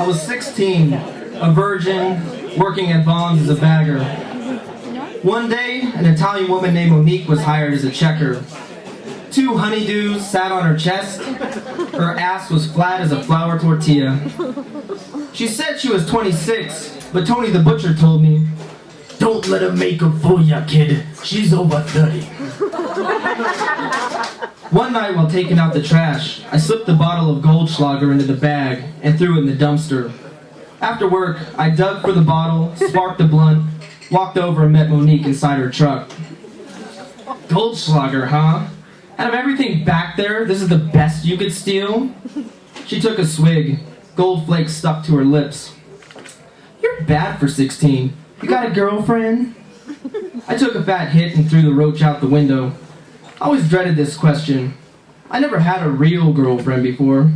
was 16, a virgin, working at Vaughn's as a bagger. One day, an Italian woman named Monique was hired as a checker. 2 honeydews sat on her chest. Her ass was flat as a flour tortilla. She said she was 26, but Tony the Butcher told me, "Don't let her make her fool ya, kid. She's over 30. One night while taking out the trash, I slipped a bottle of Goldschlager into the bag and threw it in the dumpster. After work, I dug for the bottle, sparked a blunt, walked over and met Monique inside her truck. "Goldschlager, huh? Out of everything back there, this is the best you could steal?" She took a swig. Gold flakes stuck to her lips. "You're bad for 16. You got a girlfriend?" I took a fat hit and threw the roach out the window. I always dreaded this question. I never had a real girlfriend before.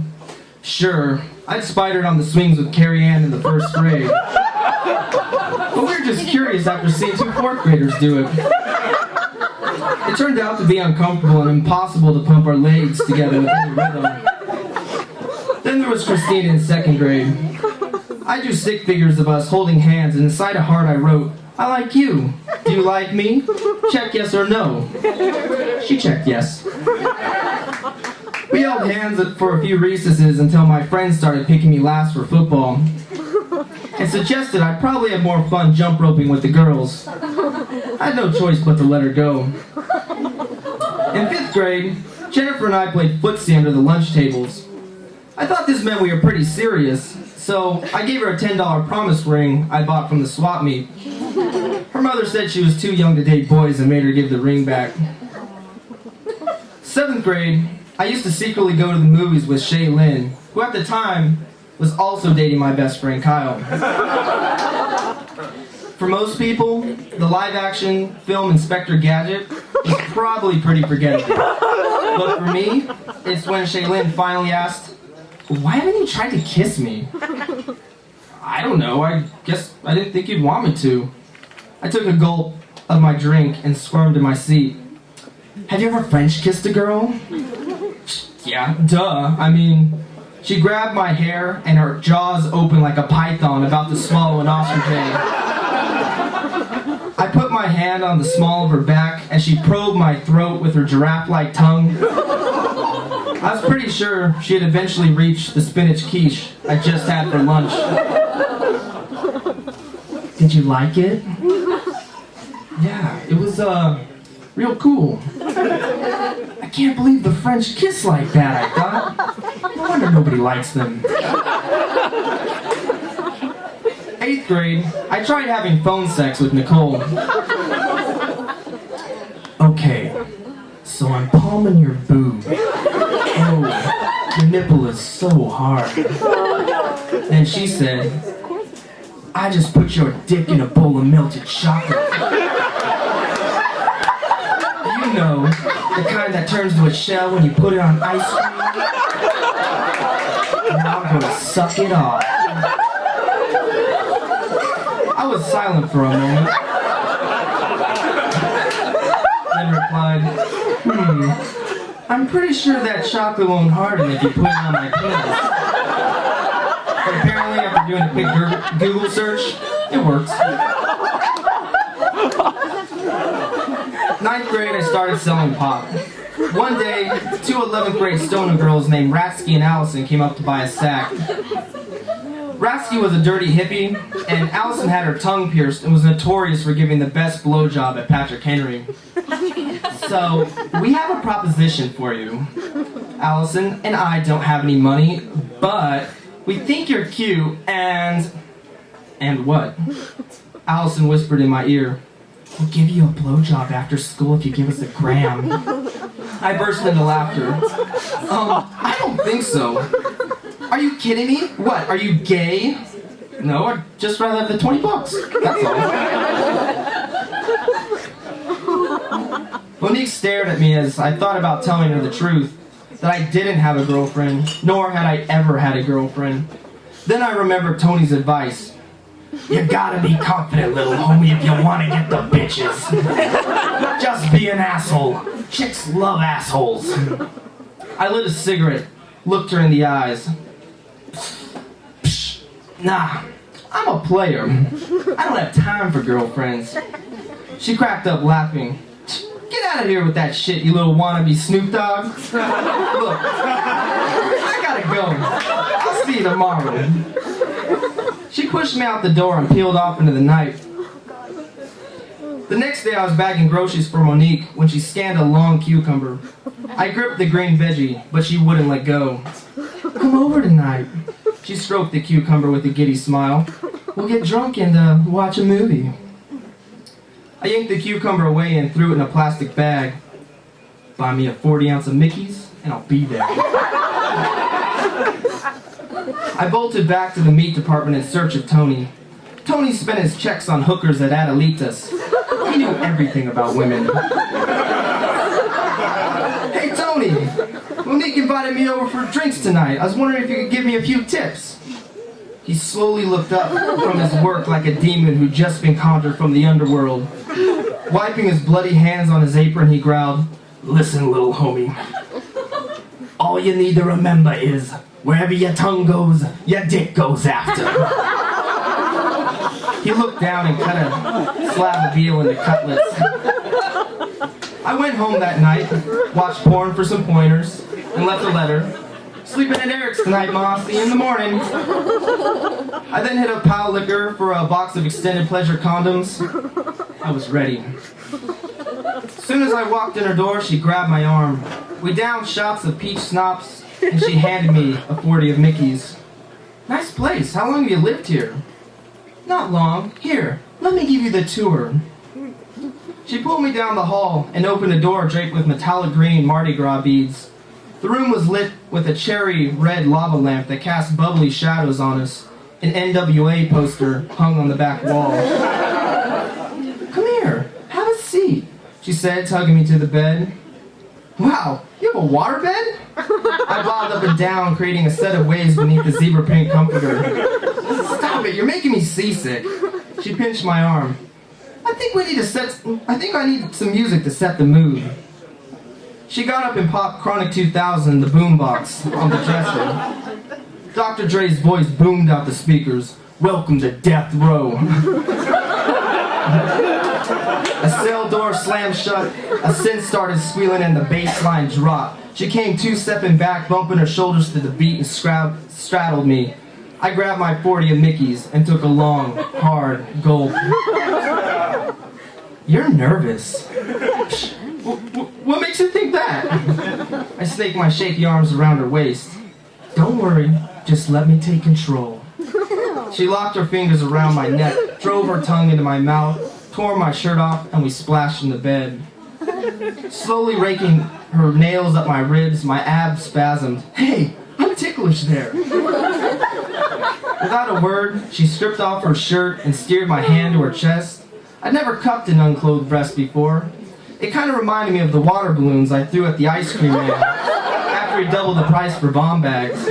Sure, I'd spidered on the swings with Carrie Ann in the 1st grade. But we were just curious after seeing 2 4th graders do it. It turned out to be uncomfortable and impossible to pump our legs together with any rhythm. Then there was Christine in 2nd grade. I drew stick figures of us holding hands, and inside a heart I wrote, "I like you. Do you like me? Check yes or no." She checked yes. We held hands for a few recesses until my friends started picking me last for football and suggested I'd probably have more fun jump roping with the girls. I had no choice but to let her go. In 5th grade, Jennifer and I played footsie under the lunch tables. I thought this meant we were pretty serious, so I gave her a $10 promise ring I bought from the swap meet. Her mother said she was too young to date boys and made her give the ring back. 7th grade, I used to secretly go to the movies with Shay Lynn, who at the time was also dating my best friend Kyle. For most people, the live-action film Inspector Gadget was probably pretty forgettable. But for me, it's when Shay Lynn finally asked, "Why haven't you tried to kiss me?" "I don't know, I guess I didn't think you'd want me to." I took a gulp of my drink and squirmed in my seat. "Have you ever French kissed a girl?" "Yeah, duh. I mean, she grabbed my hair and her jaws opened like a python about to swallow an ostrich egg. I put my hand on the small of her back as she probed my throat with her giraffe-like tongue. I was pretty sure she had eventually reached the spinach quiche I just had for lunch. "Did you like it?" "Yeah, it was, real cool." "I can't believe the French kiss like that," I thought. "No wonder nobody likes them." 8th grade, I tried having phone sex with Nicole. "Okay, so I'm palming your boob. Oh, your nipple is so hard." Then she said, "I just put your dick in a bowl of melted chocolate. You know, the kind that turns to a shell when you put it on ice cream. Now I'm gonna suck it off." I was silent for a moment, then replied, "I'm pretty sure that chocolate won't harden if you put it on my penis." But apparently, after doing a quick Google search, it works. 9th grade, I started selling pot. One day, 2 11th grade stoner girls named Ratsky and Allison came up to buy a sack. Ratsky was a dirty hippie, and Allison had her tongue pierced and was notorious for giving the best blowjob at Patrick Henry. "So, we have a proposition for you. Allison and I don't have any money, but we think you're cute and..." "And what?" Allison whispered in my ear. "We'll give you a blowjob after school if you give us a gram." I burst into laughter. I don't think so." "Are you kidding me? What, are you gay?" "No, I'd just rather have the $20, that's all." Monique stared at me as I thought about telling her the truth, that I didn't have a girlfriend, nor had I ever had a girlfriend. Then I remembered Tony's advice. "You gotta be confident, little homie, if you want to get the bitches. Just be an asshole. Chicks love assholes." I lit a cigarette, looked her in the eyes. Nah, I'm a player. I don't have time for girlfriends. She cracked up laughing. Get out of here with that shit, you little wannabe Snoop Dogg. Look, I gotta go. I'll see you tomorrow. She pushed me out the door and peeled off into the night. The next day I was bagging groceries for Monique when she scanned a long cucumber. I gripped the green veggie, but she wouldn't let go. Come over tonight. She stroked the cucumber with a giddy smile. We'll get drunk and watch a movie. I yanked the cucumber away and threw it in a plastic bag. Buy me a 40 ounce of Mickey's and I'll be there. I bolted back to the meat department in search of Tony. Tony spent his checks on hookers at Adelitas. He knew everything about women. Hey Tony, Monique invited me over for drinks tonight. I was wondering if you could give me a few tips. He slowly looked up from his work like a demon who'd just been conjured from the underworld. Wiping his bloody hands on his apron, he growled, "Listen, little homie. All you need to remember is, wherever your tongue goes, your dick goes after." He looked down and cut a slab of veal into cutlets. I went home that night, watched porn for some pointers, and left a letter. Sleeping at Eric's tonight, Ma. See you in the morning. I then hit up Pal Liquor for a box of extended pleasure condoms. I was ready. As soon as I walked in her door, she grabbed my arm. We downed shots of peach schnapps, and she handed me a 40 of Mickey's. Nice place. How long have you lived here? Not long. Here, let me give you the tour. She pulled me down the hall and opened a door draped with metallic green Mardi Gras beads. The room was lit with a cherry red lava lamp that cast bubbly shadows on us. An NWA poster hung on the back wall. Come here, have a seat, she said, tugging me to the bed. Wow, you have a water bed? I bobbed up and down, creating a set of waves beneath the zebra pink comforter. Stop it, you're making me seasick. She pinched my arm. I think I need some music to set the mood. She got up and popped Chronic 2000, the boombox, on the dresser. Dr. Dre's voice boomed out the speakers. Welcome to Death Row. A cell door slammed shut, a synth started squealing, and the bass line dropped. She came two-stepping back, bumping her shoulders to the beat, and straddled me. I grabbed my 40 of Mickey's and took a long, hard gulp. You're nervous. What makes you think that? I snaked my shaky arms around her waist. Don't worry, just let me take control. She locked her fingers around my neck, drove her tongue into my mouth, tore my shirt off, and we splashed in the bed. Slowly raking her nails up my ribs, my abs spasmed. Hey, I'm ticklish there. Without a word, she stripped off her shirt and steered my hand to her chest. I'd never cupped an unclothed breast before. It kind of reminded me of the water balloons I threw at the ice cream man after he doubled the price for bomb bags.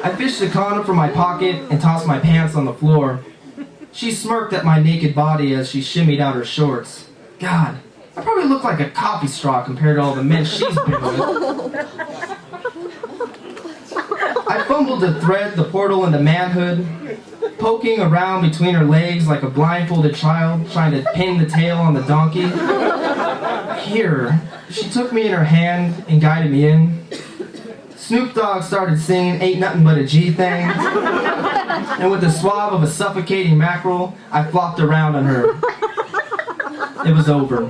I fished a condom from my pocket and tossed my pants on the floor. She smirked at my naked body as she shimmied out her shorts. God, I probably look like a coffee straw compared to all the men she's been with. I fumbled to thread the portal into manhood, poking around between her legs like a blindfolded child trying to pin the tail on the donkey. Here, she took me in her hand and guided me in. Snoop Dogg started singing Ain't Nothing But a G Thing, and with the swab of a suffocating mackerel, I flopped around on her. It was over.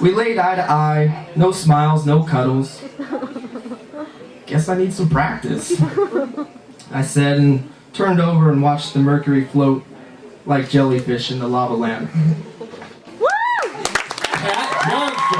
We laid eye to eye, no smiles, no cuddles. Guess I need some practice, I said, and turned over and watched the mercury float like jellyfish in the lava lamp. Pat Johnson.